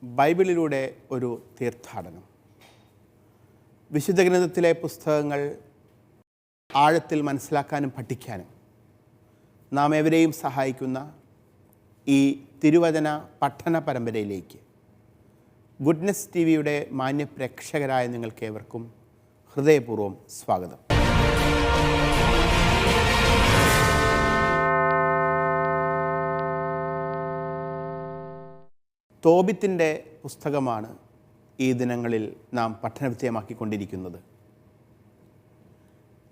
ബൈബിളിലൂടെ ഒരു തീർത്ഥാടനം. വിശുദ്ധ ഗ്രന്ഥത്തിലെ പുസ്തകങ്ങൾ ആഴത്തിൽ മനസ്സിലാക്കാനും പഠിക്കാനും നാം എവരെയും സഹായിക്കുന്ന ഈ തിരുവചന പഠന പരമ്പരയിലേക്ക് ഗുഡ്നെസ് ടിവിയുടെ മാന്യ പ്രേക്ഷകരായ നിങ്ങൾക്കേവർക്കും ഹൃദയപൂർവ്വം സ്വാഗതം. തോബിത്തിൻ്റെ പുസ്തകമാണ് ഈ ദിനങ്ങളിൽ നാം പഠനവിധേയമാക്കിക്കൊണ്ടിരിക്കുന്നത്.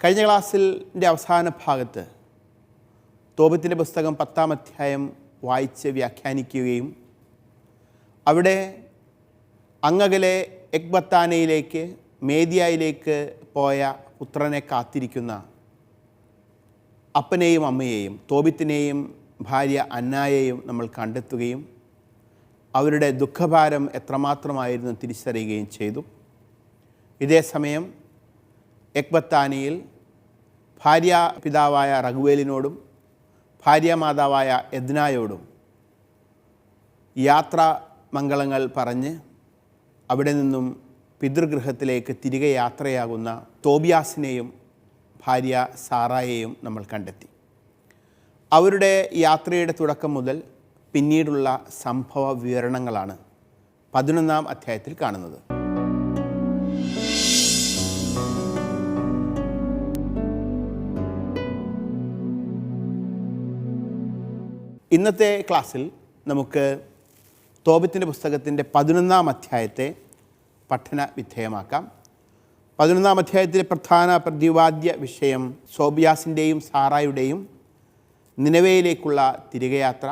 കഴിഞ്ഞ ക്ലാസ്സിൻ്റെ അവസാന ഭാഗത്ത് തോബിത്തിൻ്റെ പുസ്തകം 10-ാം അധ്യായം വായിച്ച് വ്യാഖ്യാനിക്കുകയും അവിടെ അങ്ങകലെ എക്ബത്താനയിലേക്ക് മേദിയയിലേക്ക് പോയ പുത്രനെ കാത്തിരിക്കുന്ന അപ്പനെയും അമ്മയെയും തോബിത്തിനെയും ഭാര്യ അന്നായെയും നമ്മൾ കണ്ടെത്തുകയും അവരുടെ ദുഃഖഭാരം എത്രമാത്രമായിരുന്നു തിരിച്ചറിയുകയും ചെയ്തു. ഇതേസമയം എക്ബത്താനയിൽ ഭാര്യാപിതാവായ റഗുവേലിനോടും ഭാര്യാമാതാവായ എദ്നായോടും യാത്രാമംഗളങ്ങൾ പറഞ്ഞ് അവിടെ നിന്നും പിതൃഗൃഹത്തിലേക്ക് തിരികെ യാത്രയാകുന്ന തോബിയാസിനെയും ഭാര്യ സാറായെയും നമ്മൾ കണ്ടെത്തി. അവരുടെ യാത്രയുടെ തുടക്കം മുതൽ പിന്നീടുള്ള സംഭവ വിവരണങ്ങളാണ് 11-ാം അധ്യായത്തിൽ കാണുന്നത്. ഇന്നത്തെ ക്ലാസ്സിൽ നമുക്ക് തോബിത്തിൻ്റെ പുസ്തകത്തിൻ്റെ 11-ാം അധ്യായത്തെ പഠന വിധേയമാക്കാം. 11-ാം അധ്യായത്തിലെ പ്രധാന പ്രതിപാദ്യ വിഷയം തോബിയാസിൻ്റെയും സാറായുടെയും നിനവയിലേക്കുള്ള തിരികെ യാത്ര,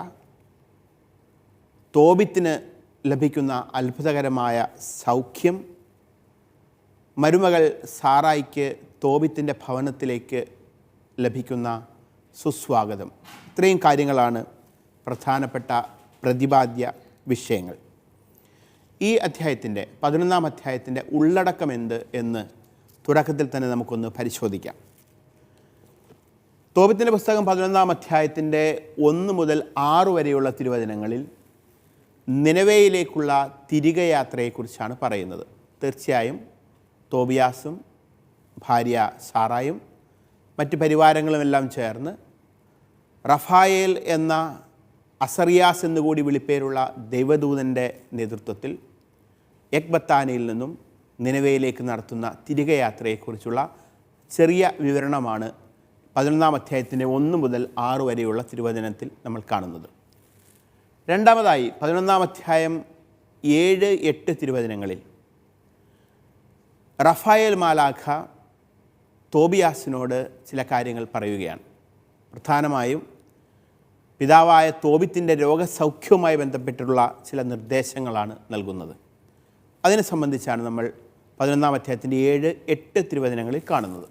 തോബിത്തിന് ലഭിക്കുന്ന അത്ഭുതകരമായ സൗഖ്യം, മരുമകൾ സാറായിക്ക് തോബിത്തിൻ്റെ ഭവനത്തിലേക്ക് ലഭിക്കുന്ന സുസ്വാഗതം. ഇത്രയും കാര്യങ്ങളാണ് പ്രധാനപ്പെട്ട പ്രതിപാദ്യ വിഷയങ്ങൾ. ഈ അധ്യായത്തിൻ്റെ 11-ാം അധ്യായത്തിൻ്റെ ഉള്ളടക്കം എന്ത് എന്ന് തുടക്കത്തിൽ തന്നെ നമുക്കൊന്ന് പരിശോധിക്കാം. തോബിത്തിൻ്റെ പുസ്തകം 11-ാം അധ്യായത്തിൻ്റെ 1 മുതൽ 6 വരെയുള്ള തിരുവചനങ്ങളിൽ നിനവയിലേക്കുള്ള തിരികെ യാത്രയെക്കുറിച്ചാണ് പറയുന്നത്. തീർച്ചയായും തോബിയാസും ഭാര്യ സാറായും മറ്റ് പരിവാരങ്ങളുമെല്ലാം ചേർന്ന് റഫായേൽ എന്ന അസറിയാസ് എന്നുകൂടി വിളിപ്പേരുള്ള ദൈവദൂതൻ്റെ നേതൃത്വത്തിൽ എക്ബത്താനയിൽ നിന്നും നിനവയിലേക്ക് നടത്തുന്ന തിരികെ യാത്രയെക്കുറിച്ചുള്ള ചെറിയ വിവരണമാണ് 11-ാം അധ്യായത്തിൻ്റെ 1 മുതൽ 6 വരെയുള്ള തിരുവചനത്തിൽ നമ്മൾ കാണുന്നത്. രണ്ടാമതായി 11-ാം അധ്യായം 7-8 തിരുവചനങ്ങളിൽ റഫായേൽ മാലാഖ തോബിയാസിനോട് ചില കാര്യങ്ങൾ പറയുകയാണ്. പ്രധാനമായും പിതാവായ തോബിത്തിൻ്റെ രോഗസൗഖ്യവുമായി ബന്ധപ്പെട്ടുള്ള ചില നിർദ്ദേശങ്ങളാണ് നൽകുന്നത്. അതിനെ സംബന്ധിച്ചാണ് നമ്മൾ 11-ാം അധ്യായത്തിൻ്റെ 7-8 തിരുവചനങ്ങളിൽ കാണുന്നത്.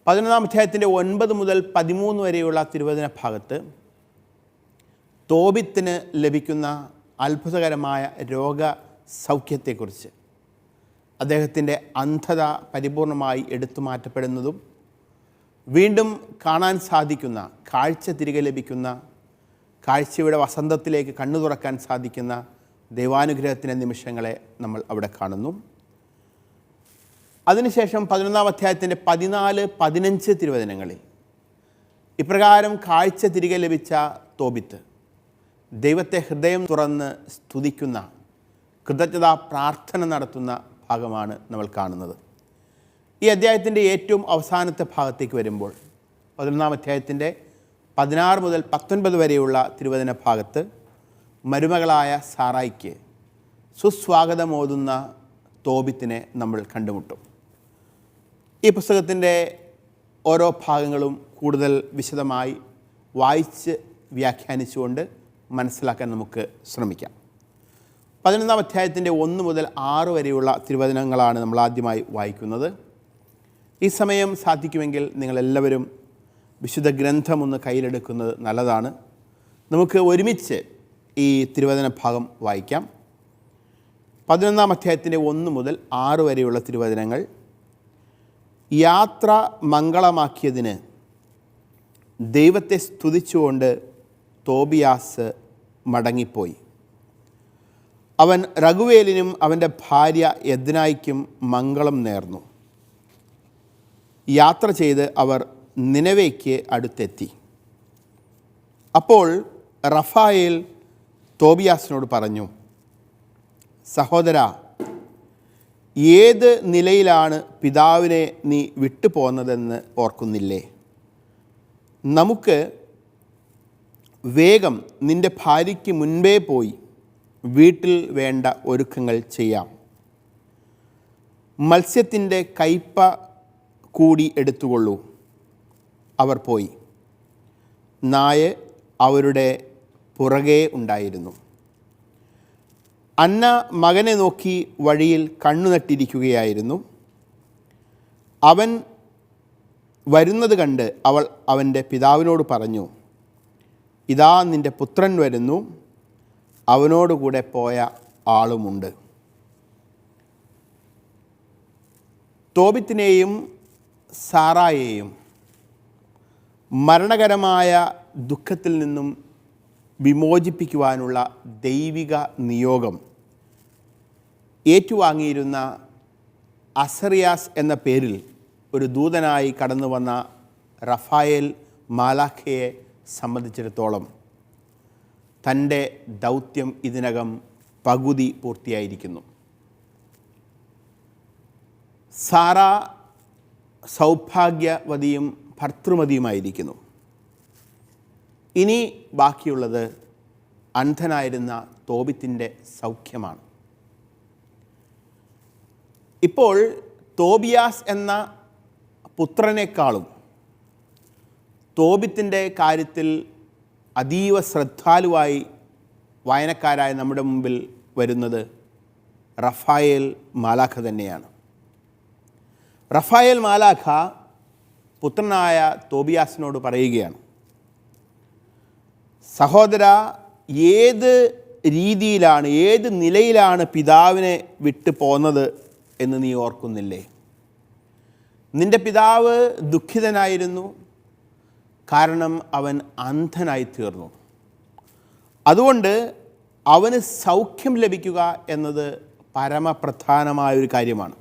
11-ാം അധ്യായത്തിൻ്റെ 9 മുതൽ 13 വരെയുള്ള തിരുവചന ഭാഗത്ത് തോബിത്തിന് ലഭിക്കുന്ന അത്ഭുതകരമായ രോഗസൗഖ്യത്തെക്കുറിച്ച്, അദ്ദേഹത്തിൻ്റെ അന്ധത പരിപൂർണമായി എടുത്തു മാറ്റപ്പെടുന്നതും വീണ്ടും കാണാൻ സാധിക്കുന്ന, കാഴ്ച തിരികെ ലഭിക്കുന്ന, കാഴ്ചയുടെ വസന്തത്തിലേക്ക് കണ്ണു തുറക്കാൻ സാധിക്കുന്ന ദൈവാനുഗ്രഹത്തിൻ്റെ നിമിഷങ്ങളെ നമ്മൾ അവിടെ കാണുന്നു. അതിനുശേഷം 11-ാം അധ്യായത്തിൻ്റെ 14-15 തിരുവചനങ്ങളിൽ ഇപ്രകാരം കാഴ്ച തിരികെ ലഭിച്ച തോബിത്ത് ദൈവത്തെ ഹൃദയം തുറന്ന് സ്തുതിക്കുന്ന, കൃതജ്ഞതാ പ്രാർത്ഥന നടത്തുന്ന ഭാഗമാണ് നമ്മൾ കാണുന്നത്. ഈ അധ്യായത്തിൻ്റെ ഏറ്റവും അവസാനത്തെ ഭാഗത്തേക്ക് വരുമ്പോൾ 11-ാം അധ്യായത്തിൻ്റെ 16 മുതൽ 19 വരെയുള്ള തിരുവചന ഭാഗത്ത് മരുമകളായ സാറായിക്ക് സുസ്വാഗതമോതുന്ന തോബിത്തിനെ നമ്മൾ കണ്ടുമുട്ടും. ഈ പുസ്തകത്തിൻ്റെ ഓരോ ഭാഗങ്ങളും കൂടുതൽ വിശദമായി വായിച്ച് വ്യാഖ്യാനിച്ചുകൊണ്ട് മനസ്സിലാക്കാൻ നമുക്ക് ശ്രമിക്കാം. 11-ാം അധ്യായത്തിൻ്റെ 1 മുതൽ 6 വരെയുള്ള തിരുവചനങ്ങളാണ് നമ്മൾ ആദ്യമായി വായിക്കുന്നത്. ഈ സമയം സാധിക്കുമെങ്കിൽ നിങ്ങളെല്ലാവരും വിശുദ്ധ ഗ്രന്ഥം ഒന്ന് കയ്യിലെടുക്കുന്നത് നല്ലതാണ്. നമുക്ക് ഒരുമിച്ച് ഈ തിരുവചന ഭാഗം വായിക്കാം. 11-ാം അധ്യായത്തിൻ്റെ 1 മുതൽ 6 വരെയുള്ള തിരുവചനങ്ങൾ. യാത്ര മംഗളമാക്കിയതിന് ദൈവത്തെ സ്തുതിച്ചുകൊണ്ട് തോബിയാസ് മടങ്ങിപ്പോയി. അവൻ രഘുവേലിനും അവൻ്റെ ഭാര്യ യദ്നായ്ക്കും മംഗളം നേർന്നു. യാത്ര ചെയ്ത് അവർ നിനവേയ്ക്ക് അടുത്തെത്തി. അപ്പോൾ റഫായേൽ തോബിയാസിനോട് പറഞ്ഞു, സഹോദരാ, ഏത് നിലയിലാണ് പിതാവിനെ നീ വിട്ടുപോകുന്നതെന്ന് ഓർക്കുന്നില്ലേ? നമുക്ക് വേഗം നിൻ്റെ ഭാര്യയ്ക്ക് മുൻപേ പോയി വീട്ടിൽ വേണ്ട ഒരുക്കങ്ങൾ ചെയ്യാം. മത്സ്യത്തിൻ്റെ കയ്പ കൂടി എടുത്തുകൊള്ളൂ. അവർ പോയി. നായ അവരുടെ പുറകെ ഉണ്ടായിരുന്നു. അന്ന മകനെ നോക്കി വഴിയിൽ കണ്ണുനട്ടിരിക്കുകയായിരുന്നു. അവൻ വരുന്നത് കണ്ട് അവൾ അവൻ്റെ പിതാവിനോട് പറഞ്ഞു, ഇതാ നിൻ്റെ പുത്രൻ വരുന്നു, അവനോടുകൂടെ പോയ ആളുമുണ്ട്. തോബിത്തിനെയും സാറായെയും മരണകരമായ ദുഃഖത്തിൽ നിന്നും വിമോചിപ്പിക്കുവാനുള്ള ദൈവിക നിയോഗം ഏറ്റുവാങ്ങിയിരുന്ന അസറിയാസ് എന്ന പേരിൽ ഒരു ദൂതനായി കടന്നു വന്ന റഫായേൽ മാലാഖയെ സംബന്ധിച്ചിടത്തോളം തൻ്റെ ദൗത്യം ഇതിനകം പകുതി പൂർത്തിയായിരിക്കുന്നു. സാറ സൗഭാഗ്യവതിയും ഭർത്തൃമതിയുമായിരിക്കുന്നു. ഇനി ബാക്കിയുള്ളത് അന്ധനായിരുന്ന തോബിത്തിൻ്റെ സൗഖ്യമാണ്. ഇപ്പോൾ തോബിയാസ് എന്ന പുത്രനേക്കാളും തോബിത്തിൻ്റെ കാര്യത്തിൽ അതീവ ശ്രദ്ധാലുവായി വായനക്കാരായ നമ്മുടെ മുമ്പിൽ വരുന്നത് റഫായേൽ മാലാഖ തന്നെയാണ്. റഫായേൽ മാലാഖ പുത്രനായ തോബിയാസിനോട് പറയുകയാണ്, സഹോദര, ഏത് രീതിയിലാണ്, ഏത് നിലയിലാണ് പിതാവിനെ വിട്ടു പോന്നത് എന്ന് നീ ഓർക്കുന്നില്ലേ? നിൻ്റെ പിതാവ് ദുഃഖിതനായിരുന്നു, കാരണം അവൻ അന്ധനായി തീർന്നു. അതുകൊണ്ട് അവന് സൗഖ്യം ലഭിക്കുക എന്നത് പരമപ്രധാനമായൊരു കാര്യമാണ്.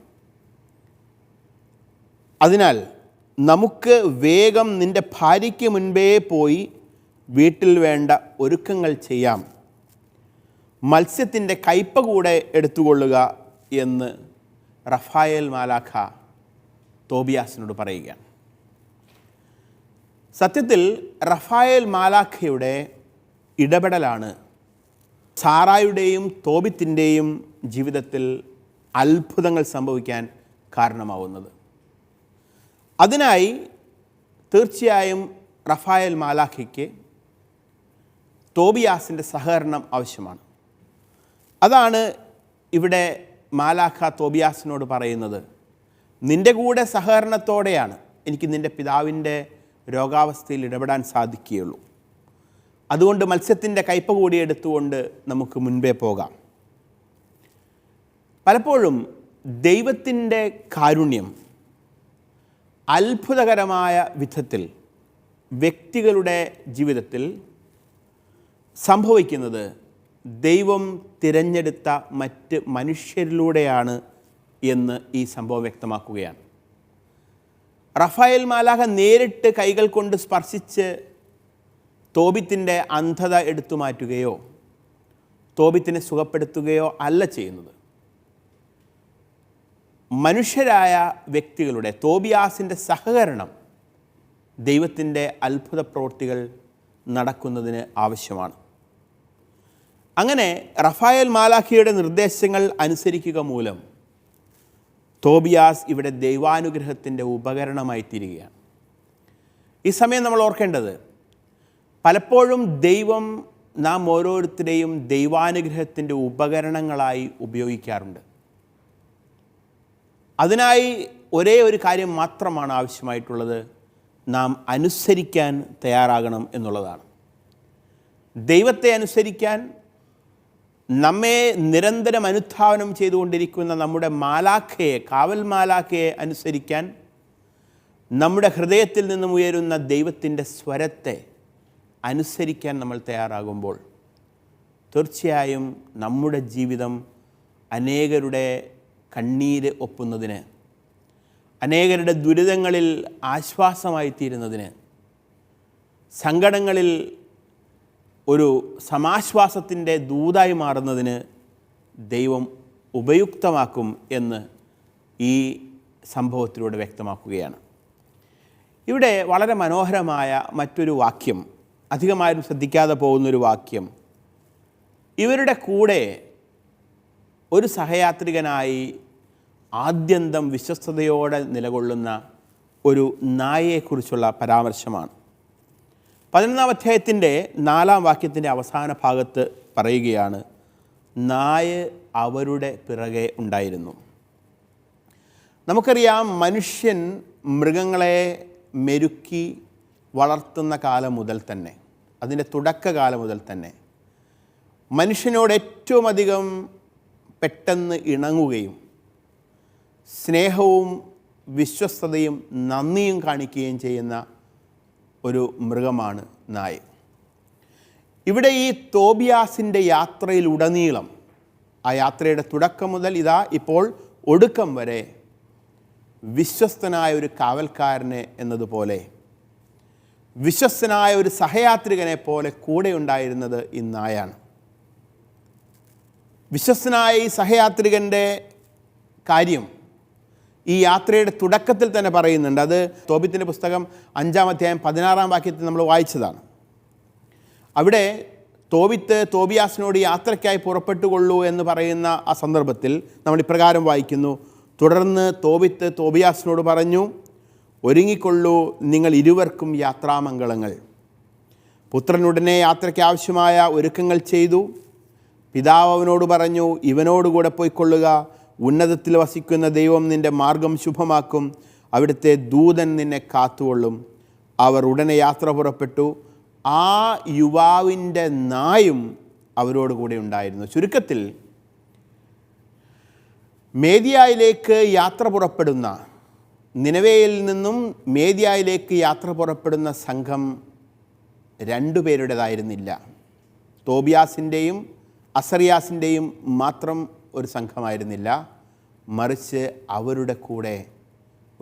അതിനാൽ നമുക്ക് വേഗം നിൻ്റെ ഭാര്യയ്ക്ക് മുൻപേ പോയി വീട്ടിൽ വേണ്ട ഒരുക്കങ്ങൾ ചെയ്യാം. മത്സ്യത്തിൻ്റെ കയ്പ കൂടെ എടുത്തുകൊള്ളുക എന്ന് റഫായേൽ മാലാഖ തോബിയാസിനോട് പറയുകയാണ്. സത്യത്തിൽ റഫായേൽ മാലാഖയുടെ ഇടപെടലാണ് സാറായുടെയും തോബിത്തിൻ്റെയും ജീവിതത്തിൽ അത്ഭുതങ്ങൾ സംഭവിക്കാൻ കാരണമാവുന്നത്. അതിനായി തീർച്ചയായും റഫായേൽ മാലാഖയ്ക്ക് തോബിയാസിൻ്റെ സഹകരണം ആവശ്യമാണ്. അതാണ് ഇവിടെ മാലാഖ തോബിയാസിനോട് പറയുന്നത്, നിൻ്റെ കൂടെ സഹകരണത്തോടെയാണ് എനിക്ക് നിൻ്റെ പിതാവിൻ്റെ രോഗാവസ്ഥയിൽ ഇടപെടാൻ സാധിക്കുകയുള്ളൂ. അതുകൊണ്ട് മത്സ്യത്തിൻ്റെ കയ്പ കൂടി എടുത്തുകൊണ്ട് നമുക്ക് മുൻപേ പോകാം. പലപ്പോഴും ദൈവത്തിൻ്റെ കാരുണ്യം അത്ഭുതകരമായ വിധത്തിൽ വ്യക്തികളുടെ ജീവിതത്തിൽ സംഭവിക്കുന്നത് ദൈവം തിരഞ്ഞെടുത്ത മറ്റ് മനുഷ്യരിലൂടെയാണ് എന്ന് ഈ സംഭവം വ്യക്തമാക്കുകയാണ്. റഫായേൽ മാലാഖ നേരിട്ട് കൈകൾ കൊണ്ട് സ്പർശിച്ച് തോബിത്തിൻ്റെ അന്ധത എടുത്തു മാറ്റുകയോ തോബിത്തിനെ സുഖപ്പെടുത്തുകയോ അല്ല ചെയ്യുന്നത്. മനുഷ്യരായ വ്യക്തികളുടെ, തോബിയാസിൻ്റെ സഹകരണം ദൈവത്തിൻ്റെ അത്ഭുത പ്രവൃത്തികൾ നടക്കുന്നതിന് ആവശ്യമാണ്. അങ്ങനെ റഫായേൽ മാലാഖയുടെ നിർദ്ദേശങ്ങൾ അനുസരിക്കുക മൂലം തോബിയാസ് ഇവിടെ ദൈവാനുഗ്രഹത്തിൻ്റെ ഉപകരണമായി തീരുകയാണ്. ഈ സമയം നമ്മൾ ഓർക്കേണ്ടത്, പലപ്പോഴും ദൈവം നാം ഓരോരുത്തരെയും ദൈവാനുഗ്രഹത്തിൻ്റെ ഉപകരണങ്ങളായി ഉപയോഗിക്കാറുണ്ട്. അതിനായി ഒരേ ഒരു കാര്യം മാത്രമാണ് ആവശ്യമായിട്ടുള്ളത്, നാം അനുസരിക്കാൻ തയ്യാറാകണം എന്നുള്ളതാണ്. ദൈവത്തെ അനുസരിക്കാൻ, നമ്മെ നിരന്തരം അനുധാവനം ചെയ്തുകൊണ്ടിരിക്കുന്ന നമ്മുടെ മാലാഖയെ, കാവൽ മാലാഖയെ അനുസരിക്കാൻ, നമ്മുടെ ഹൃദയത്തിൽ നിന്നും ഉയരുന്ന ദൈവത്തിൻ്റെ സ്വരത്തെ അനുസരിക്കാൻ നമ്മൾ തയ്യാറാകുമ്പോൾ തീർച്ചയായും നമ്മുടെ ജീവിതം അനേകരുടെ കണ്ണീര് ഒപ്പുന്നതിന്, അനേകരുടെ ദുരിതങ്ങളിൽ ആശ്വാസമായി തീരുന്നതിന്, സങ്കടങ്ങളിൽ ഒരു സമാശ്വാസത്തിൻ്റെ ദൂതായി മാറുന്നതിന് ദൈവം ഉപയുക്തമാക്കും എന്ന് ഈ സംഭവത്തിലൂടെ വ്യക്തമാക്കുകയാണ്. ഇവിടെ വളരെ മനോഹരമായ മറ്റൊരു വാക്യം, അധികമാരും ശ്രദ്ധിക്കാതെ പോകുന്നൊരു വാക്യം, ഇവരുടെ കൂടെ ഒരു സഹയാത്രികനായി ആദ്യന്തം വിശ്വസ്തയോടെ നിലകൊള്ളുന്ന ഒരു നായയെക്കുറിച്ചുള്ള പരാമർശമാണ്. 11-ാം അധ്യായത്തിൻ്റെ 4-ാം വാക്യത്തിൻ്റെ അവസാന ഭാഗത്ത് പറയുകയാണ്, നായ അവരുടെ പിറകെ ഉണ്ടായിരുന്നു. നമുക്കറിയാം, മനുഷ്യൻ മൃഗങ്ങളെ മെരുക്കി വളർത്തുന്ന കാലം മുതൽ തന്നെ, അതിൻ്റെ തുടക്കകാലം മുതൽ തന്നെ മനുഷ്യനോട് ഏറ്റവും അധികം പെട്ടെന്ന് ഇണങ്ങുകയും സ്നേഹവും വിശ്വസ്തതയും നന്ദിയും കാണിക്കുകയും ചെയ്യുന്ന ഒരു മൃഗമാണ് നായ. ഇവിടെ ഈ തോബിയാസിൻ്റെ യാത്രയിലുടനീളം, ആ യാത്രയുടെ തുടക്കം മുതൽ ഇതാ ഇപ്പോൾ ഒടുക്കം വരെ വിശ്വസ്തനായ ഒരു കാവൽക്കാരനെ എന്നതുപോലെ, വിശ്വസ്തനായ ഒരു സഹയാത്രികനെ പോലെ കൂടെ ഉണ്ടായിരുന്നത് ഈ നായാണ്. വിശ്വസ്തനായ ഈ സഹയാത്രികൻ്റെ കാര്യം ഈ യാത്രയുടെ തുടക്കത്തിൽ തന്നെ പറയുന്നുണ്ട്. അത് തോബിത്തിൻ്റെ പുസ്തകം 5-ാം അധ്യായം 16-ാം വാക്യത്തിൽ നമ്മൾ വായിച്ചതാണ്. അവിടെ തോബിയാസിനോട് യാത്രയ്ക്കായി പുറപ്പെട്ടുകൊള്ളൂ എന്ന് പറയുന്ന ആ സന്ദർഭത്തിൽ നമ്മൾ ഇപ്രകാരം വായിക്കുന്നു, തുടർന്ന് തോബിയാസിനോട് പറഞ്ഞു, ഒരുങ്ങിക്കൊള്ളൂ, നിങ്ങൾ ഇരുവർക്കും യാത്രാമംഗളങ്ങൾ. പുത്രനുടനെ യാത്രയ്ക്ക് ആവശ്യമായ ഒരുക്കങ്ങൾ ചെയ്തു. പിതാവ് അവനോട് പറഞ്ഞു, ഇവനോടുകൂടെ പോയിക്കൊള്ളുക, ഉന്നതത്തിൽ വസിക്കുന്ന ദൈവം നിൻ്റെ മാർഗം ശുഭമാക്കും, അവിടുത്തെ ദൂതൻ നിന്നെ കാത്തുകൊള്ളും. അവർ ഉടനെ യാത്ര പുറപ്പെട്ടു. ആ യുവാവിൻ്റെ നായും അവരോട് കൂടെ ഉണ്ടായിരുന്നു. ചുരുക്കത്തിൽ, മേദ്യായിലേക്ക് യാത്ര പുറപ്പെടുന്ന, നിനവേയിൽ നിന്നും മേദ്യായിലേക്ക് യാത്ര പുറപ്പെടുന്ന സംഘം 2 പേരുടേതായിരുന്നില്ല. തോബിയാസിൻ്റെയും അസറിയാസിൻ്റെയും മാത്രം ഒരു സംഘമായിരുന്നില്ല, മറിച്ച് അവരുടെ കൂടെ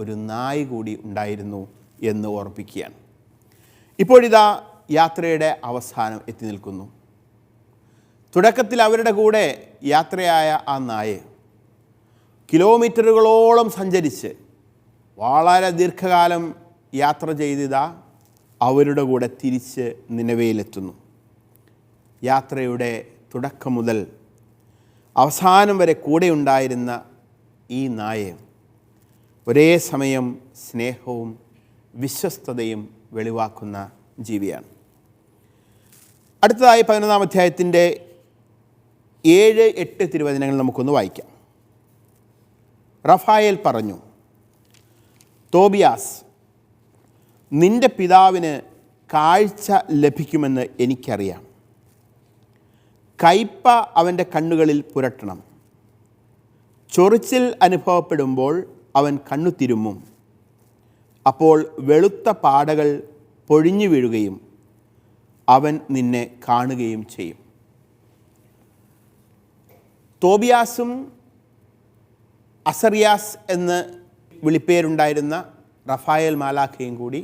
ഒരു നായ കൂടി ഉണ്ടായിരുന്നു എന്ന് ഓർപ്പിക്കുകയാണ്. ഇപ്പോഴിതാ യാത്രയുടെ അവസാനം എത്തി നിൽക്കുന്നു. തുടക്കത്തിൽ അവരുടെ കൂടെ യാത്രയായ ആ നായ കിലോമീറ്ററുകളോളം സഞ്ചരിച്ച് വളരെ ദീർഘകാലം യാത്ര ചെയ്തിതാ അവരുടെ കൂടെ തിരിച്ച് നിനവേയിലെത്തുന്നു. യാത്രയുടെ തുടക്കം മുതൽ അവസാനം വരെ കൂടെ ഉണ്ടായിരുന്ന ഈ നായ ഒരേ സമയം സ്നേഹവും വിശ്വസ്തതയും വെളിവാക്കുന്ന ജീവിയാണ്. അടുത്തതായി 11-ാം അധ്യായത്തിൻ്റെ 7-8 തിരുവചനങ്ങൾ നമുക്കൊന്ന് വായിക്കാം. റഫായേൽ പറഞ്ഞു, തോബിയാസ്, നിൻ്റെ പിതാവിന് കാഴ്ച ലഭിക്കുമെന്ന് എനിക്കറിയാം. കയ്പ അവൻ്റെ കണ്ണുകളിൽ പുരട്ടണം. ചൊറിച്ചിൽ അനുഭവപ്പെടുമ്പോൾ അവൻ കണ്ണു തിരുമ്മും. അപ്പോൾ വെളുത്ത പാടകൾ പൊഴിഞ്ഞു വീഴുകയും അവൻ നിന്നെ കാണുകയും ചെയ്യും. തോബിയാസും അസറിയാസ് എന്ന് വിളിപ്പേരുണ്ടായിരുന്ന റഫായേൽ മാലാഖയും കൂടി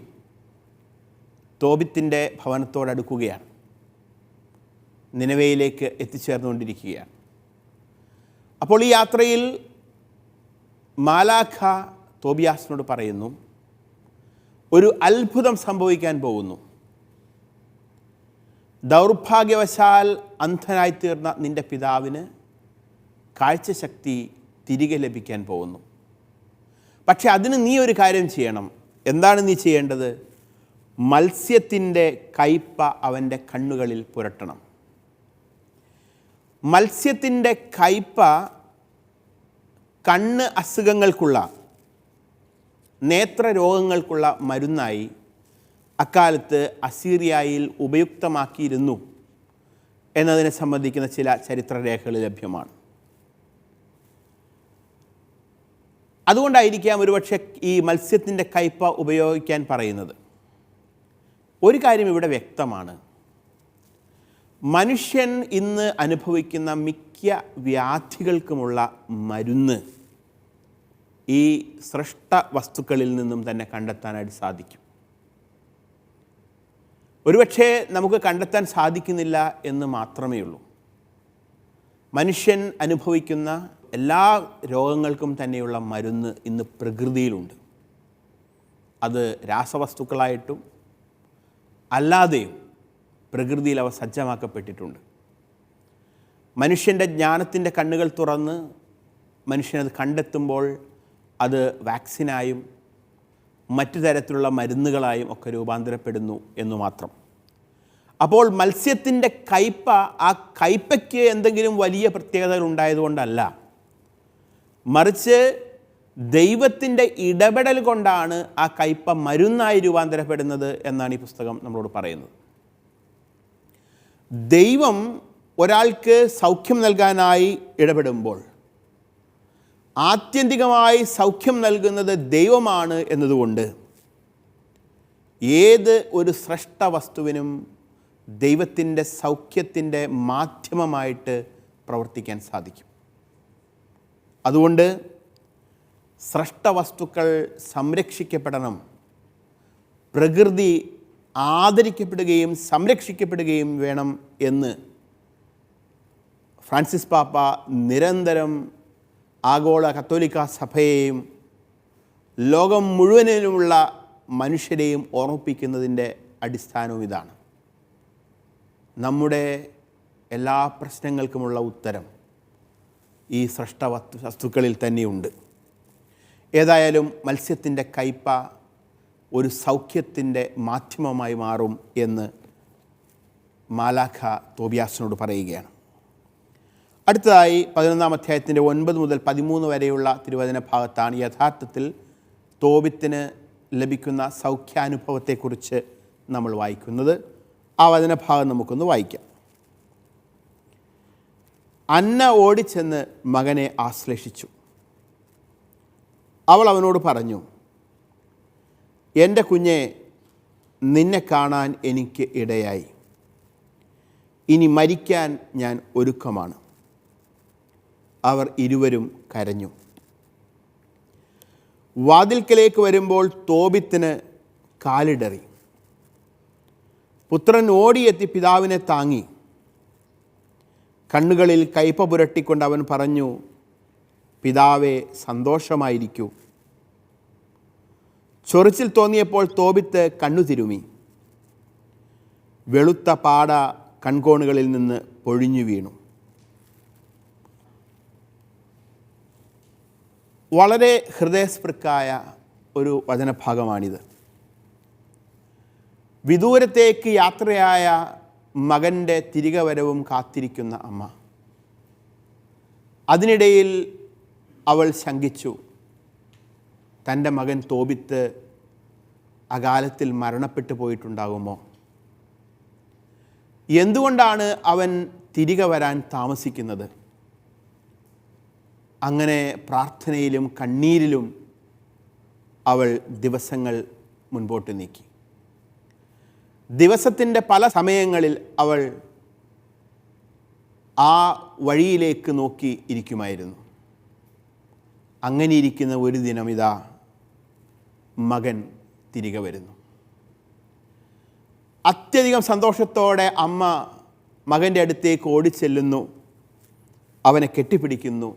തോബിത്തിൻ്റെ ഭവനത്തോടടുക്കുകയാണ്, നിനവേയിലേക്ക് എത്തിച്ചേർന്നുകൊണ്ടിരിക്കുകയാണ്. അപ്പോൾ ഈ യാത്രയിൽ മാലാഖ തോബിയാസിനോട് പറയുന്നു, ഒരു അത്ഭുതം സംഭവിക്കാൻ പോകുന്നു. ദൗർഭാഗ്യവശാൽ അന്ധനായിത്തീർന്ന നിൻ്റെ പിതാവിന് കാഴ്ചശക്തി തിരികെ ലഭിക്കാൻ പോകുന്നു. പക്ഷെ അതിന് നീ ഒരു കാര്യം ചെയ്യണം. എന്താണ് നീ ചെയ്യേണ്ടത്? മത്സ്യത്തിൻ്റെ കയ്പ അവൻ്റെ കണ്ണുകളിൽ പുരട്ടണം. മത്സ്യത്തിൻ്റെ കയ്പ കണ്ണ് അസുഖങ്ങൾക്കുള്ള, നേത്രരോഗങ്ങൾക്കുള്ള മരുന്നായി അക്കാലത്ത് അസീറിയയിൽ ഉപയുക്തമാക്കിയിരുന്നു എന്നതിനെ സംബന്ധിക്കുന്ന ചില ചരിത്രരേഖകൾ ലഭ്യമാണ്. അതുകൊണ്ടായിരിക്കാം ഒരുപക്ഷെ ഈ മത്സ്യത്തിൻ്റെ കയ്പ ഉപയോഗിക്കാൻ പറയുന്നത്. ഒരു കാര്യം ഇവിടെ വ്യക്തമാണ്, മനുഷ്യൻ ഇന്ന് അനുഭവിക്കുന്ന മിക്ക വ്യാധികൾക്കുമുള്ള മരുന്ന് ഈ സൃഷ്ട വസ്തുക്കളിൽ നിന്നും തന്നെ കണ്ടെത്താനായിട്ട് സാധിക്കും. ഒരുപക്ഷെ നമുക്ക് കണ്ടെത്താൻ സാധിക്കുന്നില്ല എന്ന് മാത്രമേ ഉള്ളൂ. മനുഷ്യൻ അനുഭവിക്കുന്ന എല്ലാ രോഗങ്ങൾക്കും തന്നെയുള്ള മരുന്ന് ഇന്ന് പ്രകൃതിയിലുണ്ട്. അത് രാസവസ്തുക്കളായിട്ടും അല്ലാതെയും പ്രകൃതിയിൽ അവ സജ്ജമാക്കപ്പെട്ടിട്ടുണ്ട്. മനുഷ്യൻ്റെ ജ്ഞാനത്തിൻ്റെ കണ്ണുകൾ തുറന്ന് മനുഷ്യനത് കണ്ടെത്തുമ്പോൾ അത് വാക്സിനായും മറ്റു തരത്തിലുള്ള മരുന്നുകളായും ഒക്കെ രൂപാന്തരപ്പെടുന്നു എന്നു മാത്രം. അപ്പോൾ മത്സ്യത്തിൻ്റെ കയ്പ ആ കയ്പയ്ക്ക് എന്തെങ്കിലും വലിയ പ്രത്യേകതകൾ ഉണ്ടായതുകൊണ്ടല്ല, മറിച്ച് ദൈവത്തിൻ്റെ ഇടപെടൽ കൊണ്ടാണ് ആ കയ്പ മരുന്നായി രൂപാന്തരപ്പെടുന്നത് എന്നാണ് ഈ പുസ്തകം നമ്മളോട് പറയുന്നത്. ദൈവം ഒരാൾക്ക് സൗഖ്യം നൽകാനായി ഇടപെടുമ്പോൾ ആത്യന്തികമായി സൗഖ്യം നൽകുന്നത് ദൈവമാണ് എന്നതുകൊണ്ട് ഏത് ഒരു സൃഷ്ട വസ്തുവിനും ദൈവത്തിൻ്റെ സൗഖ്യത്തിൻ്റെ മാധ്യമമായിട്ട് പ്രവർത്തിക്കാൻ സാധിക്കും. അതുകൊണ്ട് സൃഷ്ട വസ്തുക്കൾ സംരക്ഷിക്കപ്പെടണം, പ്രകൃതി ആദരിക്കപ്പെടുകയും സംരക്ഷിക്കപ്പെടുകയും വേണം എന്ന് ഫ്രാൻസിസ് പാപ്പ നിരന്തരം ആഗോള കത്തോലിക്ക സഭയെയും ലോകം മുഴുവനിലുമുള്ള മനുഷ്യരെയും ഓർമ്മിപ്പിക്കുന്നതിൻ്റെ അടിസ്ഥാനവും ഇതാണ്. നമ്മുടെ എല്ലാ പ്രശ്നങ്ങൾക്കുമുള്ള ഉത്തരം ഈ സൃഷ്ട വസ്തുക്കളിൽ തന്നെയുണ്ട്. ഏതായാലും മത്സ്യത്തിൻ്റെ കയ്പ ഒരു സൗഖ്യത്തിൻ്റെ മാധ്യമമായി മാറും എന്ന് മാലാഖ തോബിയാസിനോട് പറയുകയാണ്. അടുത്തതായി 11-ാം അധ്യായത്തിൻ്റെ 9 മുതൽ 13 വരെയുള്ള തിരുവചന ഭാഗത്താണ് യഥാർത്ഥത്തിൽ തോബിത്തിന് ലഭിക്കുന്ന സൗഖ്യാനുഭവത്തെക്കുറിച്ച് നമ്മൾ വായിക്കുന്നത്. ആ വചനഭാഗം നമുക്കൊന്ന് വായിക്കാം. അന്ന ഓടിച്ചെന്ന് മകനെ ആശ്ലേഷിച്ചു. അവൾ അവനോട് പറഞ്ഞു, എൻ്റെ കുഞ്ഞെ, നിന്നെ കാണാൻ എനിക്ക് ഇടയായി. ഇനി മരിക്കാൻ ഞാൻ ഒരുക്കമാണ്. അവർ ഇരുവരും കരഞ്ഞു. വാതിൽക്കലേക്ക് വരുമ്പോൾ തോബിത്തിന് കാലിടറി. പുത്രൻ ഓടിയെത്തി പിതാവിനെ താങ്ങി. കണ്ണുകളിൽ കയ്പ പുരട്ടിക്കൊണ്ട് അവൻ പറഞ്ഞു, പിതാവേ, സന്തോഷമായിരിക്കൂ. ചൊറിച്ചിൽ തോന്നിയപ്പോൾ തോബിത്ത് കണ്ണു തിരുമി. വെളുത്ത പാട കൺകോണുകളിൽ നിന്ന് പൊഴിഞ്ഞു വീണു. വളരെ ഹൃദയസ്പൃക്കായ ഒരു വചനഭാഗമാണിത്. വിദൂരത്തേക്ക് യാത്രയായ മകൻ്റെ തിരികെ വരവും കാത്തിരിക്കുന്ന അമ്മ. അതിനിടയിൽ അവൾ ശങ്കിച്ചു, തൻ്റെ മകൻ തോബിത്ത് അകാലത്തിൽ മരണപ്പെട്ടു പോയിട്ടുണ്ടാകുമോ? എന്തുകൊണ്ടാണ് അവൻ തിരികെ വരാൻ താമസിക്കുന്നത്? അങ്ങനെ പ്രാർത്ഥനയിലും കണ്ണീരിലും അവൾ ദിവസങ്ങൾ മുൻപോട്ട് നീക്കി. ദിവസത്തിൻ്റെ പല സമയങ്ങളിൽ അവൾ ആ വഴിയിലേക്ക് നോക്കി ഇരിക്കുമായിരുന്നു. അങ്ങനെ ഇരിക്കുന്ന ഒരു ദിനം ഇതാ മകൻ തിരികെ വരുന്നു. അത്യധികം സന്തോഷത്തോടെ അമ്മ മകൻ്റെ അടുത്തേക്ക് ഓടിച്ചെല്ലുന്നു, അവനെ കെട്ടിപ്പിടിക്കുന്നു.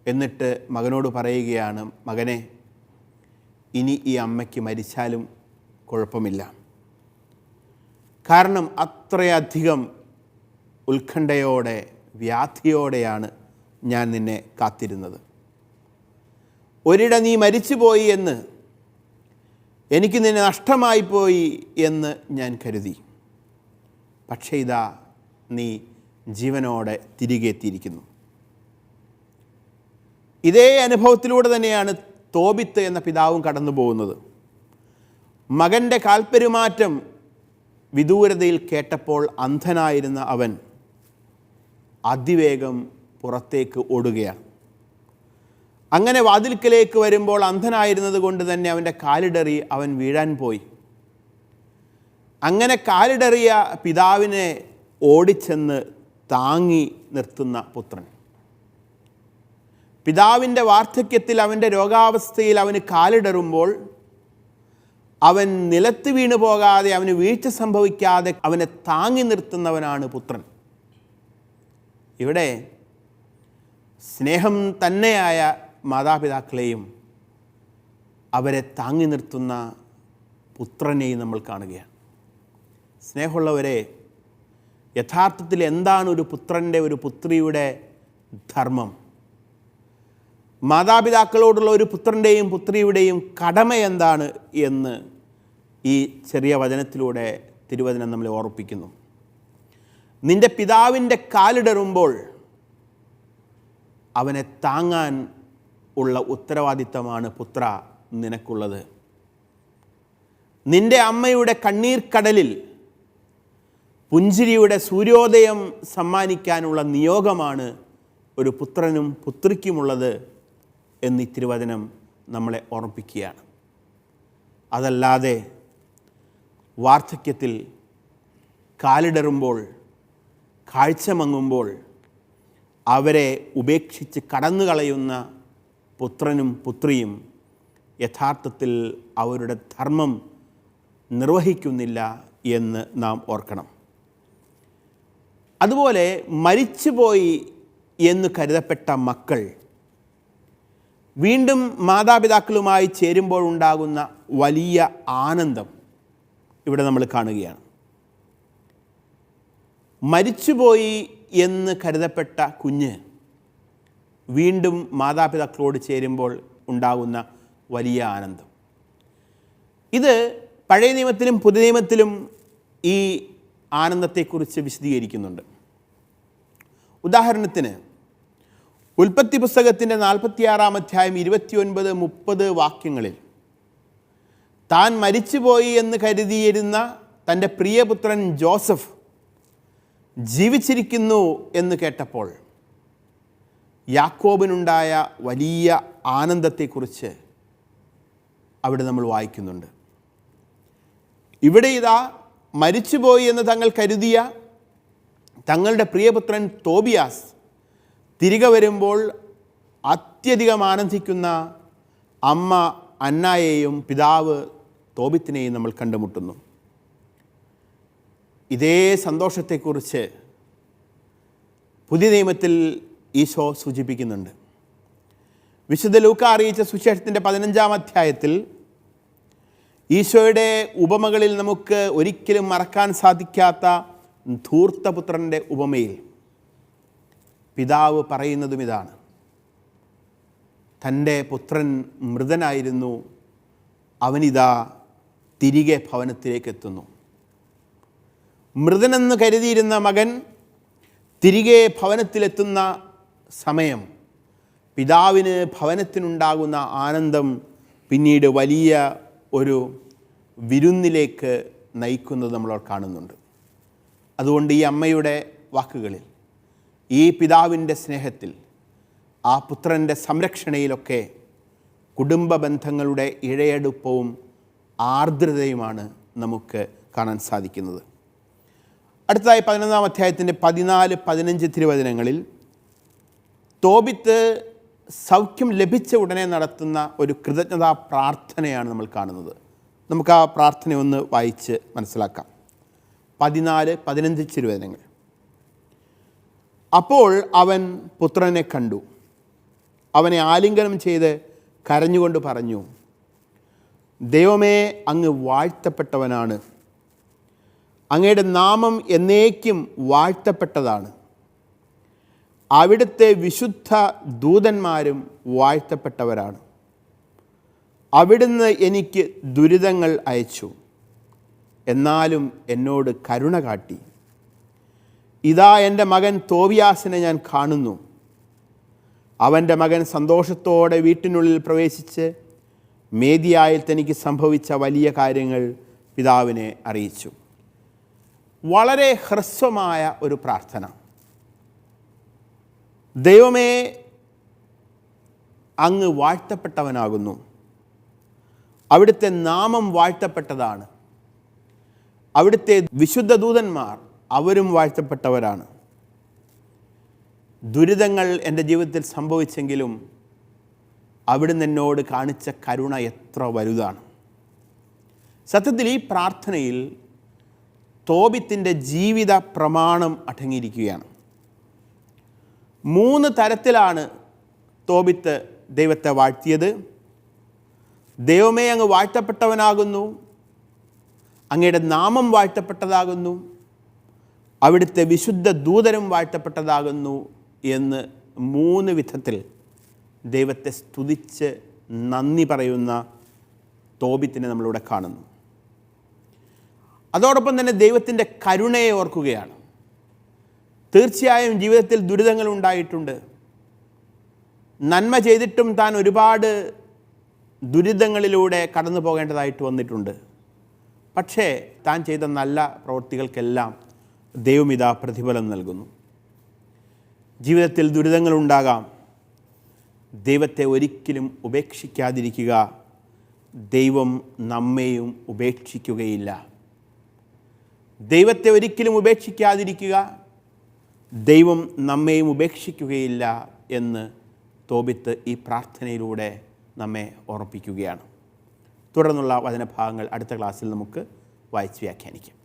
എന്നിട്ട് മകനോട് പറയുകയാണ്, മകനെ, ഇനി ഈ അമ്മയ്ക്ക് മരിച്ചാലും കുഴപ്പമില്ല. കാരണം അത്രയധികം ഉത്കണ്ഠയോടെ വ്യാധിയോടെയാണ് ഞാൻ നിന്നെ കാത്തിരുന്നത്. ഒരിട നീ മരിച്ചുപോയി എന്ന്, എനിക്ക് നിന്നെ നഷ്ടമായിപ്പോയി എന്ന് ഞാൻ കരുതി. പക്ഷേ ഇതാ നീ ജീവനോടെ തിരികെ എത്തിയിരിക്കുന്നു. ഇതേ അനുഭവത്തിലൂടെ തന്നെയാണ് തോബിത്ത് എന്ന പിതാവും കടന്നു പോകുന്നത്. മകൻ്റെ കാൽപ്പെരുമാറ്റം വിദൂരതയിൽ കേട്ടപ്പോൾ അന്ധനായിരുന്ന അവൻ അതിവേഗം പുറത്തേക്ക് ഓടുകയാണ്. അങ്ങനെ വാതിൽക്കലേക്ക് വരുമ്പോൾ അന്ധനായിരുന്നത് കൊണ്ട് തന്നെ അവൻ്റെ കാലിടറി അവൻ വീഴാൻ പോയി. അങ്ങനെ കാലിടറിയ പിതാവിനെ ഓടിച്ചെന്ന് താങ്ങി നിർത്തുന്ന പുത്രൻ. പിതാവിൻ്റെ വാർദ്ധക്യത്തിൽ അവൻ്റെ രോഗാവസ്ഥയിൽ അവന് കാലിടറുമ്പോൾ അവൻ നിലത്ത് വീണു പോകാതെ, അവന് വീഴ്ച സംഭവിക്കാതെ അവനെ താങ്ങി നിർത്തുന്നവനാണ് പുത്രൻ. ഇവിടെ സ്നേഹം തന്നെയായ മാതാപിതാക്കളെയും അവരെ താങ്ങി നിർത്തുന്ന പുത്രനെയും നമ്മൾ കാണുകയാണ്. സ്നേഹമുള്ളവരെ, യഥാർത്ഥത്തിൽ എന്താണ് ഒരു പുത്രൻ്റെ, ഒരു പുത്രിയുടെ ധർമ്മം? മാതാപിതാക്കളോടുള്ള ഒരു പുത്രൻ്റെയും പുത്രിയുടെയും കടമ എന്താണ് എന്ന് ഈ ചെറിയ വചനത്തിലൂടെ തിരുവചനം നമ്മളെ ഓർപ്പിക്കുന്നു. നിൻ്റെ പിതാവിൻ്റെ കാലിടറുമ്പോൾ അവനെ താങ്ങാൻ ഉള്ള ഉത്തരവാദിത്തമാണ് പുത്ര നിനക്കുള്ളത്. നിൻ്റെ അമ്മയുടെ കണ്ണീർ കടലിൽ പുഞ്ചിരിയുടെ സൂര്യോദയം സമ്മാനിക്കാനുള്ള നിയോഗമാണ് ഒരു പുത്രനും പുത്രിക്കുമുള്ളത് എന്ന് ഈ തിരുവചനം നമ്മളെ ഓർമ്മിപ്പിക്കുകയാണ്. അതല്ലാതെ വാർദ്ധക്യത്തിൽ കാലിടറുമ്പോൾ, കാഴ്ച മങ്ങുമ്പോൾ അവരെ ഉപേക്ഷിച്ച് കടന്നു കളയുന്ന പുത്രനും പുത്രിയും യഥാർത്ഥത്തിൽ അവരുടെ ധർമ്മം നിർവഹിക്കുന്നില്ല എന്ന് നാം ഓർക്കണം. അതുപോലെ മരിച്ചുപോയി എന്ന് കരുതപ്പെട്ട മക്കൾ വീണ്ടും മാതാപിതാക്കളുമായി ചേരുമ്പോൾ ഉണ്ടാകുന്ന വലിയ ആനന്ദം ഇവിടെ നമ്മൾ കാണുകയാണ്. മരിച്ചുപോയി എന്ന് കരുതപ്പെട്ട കുഞ്ഞ് വീണ്ടും മാതാപിതാക്കളോട് ചേരുമ്പോൾ ഉണ്ടാകുന്ന വലിയ ആനന്ദം. ഇത് പഴയ നിയമത്തിലും പുതിയ നിയമത്തിലും ഈ ആനന്ദത്തെക്കുറിച്ച് വിശദീകരിക്കുന്നുണ്ട്. ഉദാഹരണത്തിന് ഉൽപ്പത്തി പുസ്തകത്തിൻ്റെ 46-ാം അധ്യായം 29-30 വാക്യങ്ങളിൽ താൻ മരിച്ചുപോയി എന്ന് കരുതിയിരുന്ന തൻ്റെ പ്രിയപുത്രൻ ജോസഫ് ജീവിച്ചിരിക്കുന്നു എന്ന് കേട്ടപ്പോൾ യാക്കോബിനുണ്ടായ വലിയ ആനന്ദത്തെക്കുറിച്ച് അവിടെ നമ്മൾ വായിക്കുന്നുണ്ട്. ഇവിടെ ഇതാ മരിച്ചുപോയി എന്ന് തങ്ങൾ കരുതിയ തങ്ങളുടെ പ്രിയപുത്രൻ തോബിയാസ് തിരികെ വരുമ്പോൾ അത്യധികം ആനന്ദിക്കുന്ന അമ്മ അന്നായെയും പിതാവ് തോബിത്തിനെയും നമ്മൾ കണ്ടുമുട്ടുന്നു. ഇതേ സന്തോഷത്തെക്കുറിച്ച് പുതിയ നിയമത്തിൽ ഈശോ സൂചിപ്പിക്കുന്നുണ്ട്. വിശുദ്ധ ലൂക്ക അറിയിച്ച സുവിശേഷത്തിൻ്റെ 15-ാം അധ്യായത്തിൽ ഈശോയുടെ ഉപമകളിൽ നമുക്ക് ഒരിക്കലും മറക്കാൻ സാധിക്കാത്ത ധൂർത്തപുത്രൻ്റെ ഉപമയിൽ പിതാവ് പറയുന്നതും ഇതാണ്: തൻ്റെ പുത്രൻ മൃതനായിരുന്നു, അവനിതാ തിരികെ ഭവനത്തിലേക്ക് എത്തുന്നു. മൃതനെന്ന് കരുതിയിരുന്ന മകൻ തിരികെ ഭവനത്തിലെത്തുന്ന സമയം പിതാവിന് ഭവനത്തിനുണ്ടാകുന്ന ആനന്ദം പിന്നീട് വലിയ ഒരു വിരുന്നിലേക്ക് നയിക്കുന്നത് നമ്മൾ കാണുന്നുണ്ട്. അതുകൊണ്ട് ഈ അമ്മയുടെ വാക്കുകളിൽ, ഈ പിതാവിൻ്റെ സ്നേഹത്തിൽ, ആ പുത്രൻ്റെ സംരക്ഷണയിലൊക്കെ കുടുംബ ബന്ധങ്ങളുടെ ഇഴയെടുപ്പവും ആർദ്രതയുമാണ് നമുക്ക് കാണാൻ സാധിക്കുന്നത്. അടുത്തതായി 11-ാം അധ്യായത്തിൻ്റെ 14-15 തിരുവചനങ്ങളിൽ തോബിത്ത് സൗഖ്യം ലഭിച്ച ഉടനെ നടത്തുന്ന ഒരു കൃതജ്ഞതാ പ്രാർത്ഥനയാണ് നമ്മൾ കാണുന്നത്. നമുക്ക് ആ പ്രാർത്ഥന ഒന്ന് വായിച്ച് മനസ്സിലാക്കാം. 14-15 തിരുവചനങ്ങൾ. അപ്പോൾ അവൻ പുത്രനെ കണ്ടു, അവനെ ആലിംഗനം ചെയ്ത് കരഞ്ഞുകൊണ്ട് പറഞ്ഞു: ദൈവമേ, അങ്ങ് വാഴ്ത്തപ്പെട്ടവനാണ്, അങ്ങയുടെ നാമം എന്നേക്കും വാഴ്ത്തപ്പെട്ടതാണ്. അവിടുത്തെ വിശുദ്ധ ദൂതന്മാരും വാഴ്ത്തപ്പെട്ടവരാണ്. അവിടുന്ന് എനിക്ക് ദുരിതങ്ങൾ അയച്ചു, എന്നാലും എന്നോട് കരുണ കാട്ടി. ഇതാ എൻ്റെ മകൻ തോബിയാസിനെ ഞാൻ കാണുന്നു. അവൻ്റെ മകൻ സന്തോഷത്തോടെ വീട്ടിനുള്ളിൽ പ്രവേശിച്ച് മേദിയായിൽ തനിക്ക് സംഭവിച്ച വലിയ കാര്യങ്ങൾ പിതാവിനെ അറിയിച്ചു. വളരെ ഹ്രസ്വമായ ഒരു പ്രാർത്ഥന. ദൈവമേ, അങ്ങ് വാഴ്ത്തപ്പെട്ടവനാകുന്നു, അവിടുത്തെ നാമം വാഴ്ത്തപ്പെട്ടതാണ്, അവിടുത്തെ വിശുദ്ധ ദൂതന്മാർ അവരും വാഴ്ത്തപ്പെട്ടവരാണ്. ദുരിതങ്ങൾ എൻ്റെ ജീവിതത്തിൽ സംഭവിച്ചെങ്കിലും അവിടുന്ന് എന്നോട് കാണിച്ച കരുണ എത്ര വലുതാണ്. സത്യത്തിൽ ഈ പ്രാർത്ഥനയിൽ തോബിത്തിൻ്റെ ജീവിത പ്രമാണം അടങ്ങിയിരിക്കുകയാണ്. 3 തരത്തിലാണ് തോബിത്ത് ദൈവത്തെ വാഴ്ത്തിയത്. ദൈവമേ, അങ്ങ് വാഴ്ത്തപ്പെട്ടവനാകുന്നു, അങ്ങയുടെ നാമം വാഴ്ത്തപ്പെട്ടതാകുന്നു, അവിടുത്തെ വിശുദ്ധ ദൂതരും വാഴ്ത്തപ്പെട്ടതാകുന്നു എന്ന് 3 വിധത്തിൽ ദൈവത്തെ സ്തുതിച്ച് നന്ദി പറയുന്ന തോബിത്തിനെ നമ്മളിവിടെ കാണുന്നു. അതോടൊപ്പം തന്നെ ദൈവത്തിൻ്റെ കരുണയെ ഓർക്കുകയാണ്. തീർച്ചയായും ജീവിതത്തിൽ ദുരിതങ്ങൾ ഉണ്ടായിട്ടുണ്ട്. നന്മ ചെയ്തിട്ടും താൻ ഒരുപാട് ദുരിതങ്ങളിലൂടെ കടന്നു പോകേണ്ടതായിട്ട് വന്നിട്ടുണ്ട്. പക്ഷേ താൻ ചെയ്ത നല്ല പ്രവൃത്തികൾക്കെല്ലാം ദൈവമിതാ പ്രതിഫലം നൽകുന്നു. ജീവിതത്തിൽ ദുരിതങ്ങളുണ്ടാകാം. ദൈവത്തെ ഒരിക്കലും ഉപേക്ഷിക്കാതിരിക്കുക. ദൈവം നമ്മെയും ഉപേക്ഷിക്കുകയില്ല. ദൈവത്തെ ഒരിക്കലും ഉപേക്ഷിക്കാതിരിക്കുക. ദൈവം നമ്മെയും ഉപേക്ഷിക്കുകയില്ല എന്ന് തോബിത്ത് ഈ പ്രാർത്ഥനയിലൂടെ നമ്മെ ഓർമ്മിപ്പിക്കുകയാണ്. തുടർന്നുള്ള വചനഭാഗങ്ങൾ അടുത്ത ക്ലാസ്സിൽ നമുക്ക് വായിച്ച് വ്യാഖ്യാനിക്കാം.